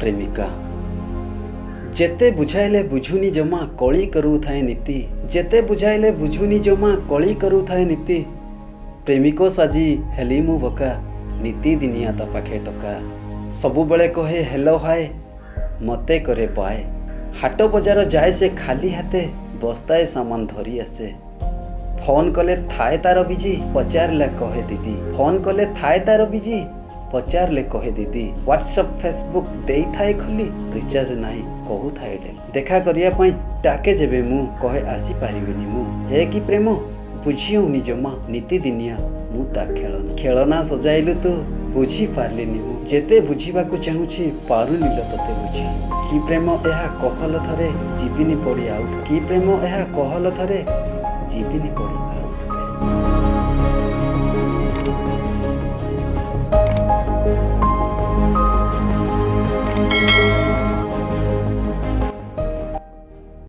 प्रेमिका जेते बुझाइले बुझुनी जमा कली करूथाए नीति जेते बुझाइले बुझुनी जमा कली करूथाए नीति प्रेमिको साजी हेली मु बका नीति दिनिया ता पाखे टका सबु बेले कहे हेलो हाय मते करे बाय हाट बजार जाए से खाली हाथे बस्ताए सामान धरी आसे फोन कले थाए तार बिजी पचारले कहे दीदी फोन कले थाए तार बिजी पचारले कहे दीदी व्हाट्सएप फेसबुक देई थाए खोली रिचार्ज नाही कहू थाए डेली देखा करिया पई डाके जेबे मु कहे आसी पारिबिनी मु हे कि प्रेम बुझियोनी जमा नीति दिनिया मु ता खेलना सजाइलु तू बुझी पारलिनी मु जेते बुझिबाकू चाहूछि पारुनी ल तते बुझी कि प्रेम एहा कहल थरे जीविनी पड़ी आउ कि प्रेम एहा कहल थरे जीविनी पड़ी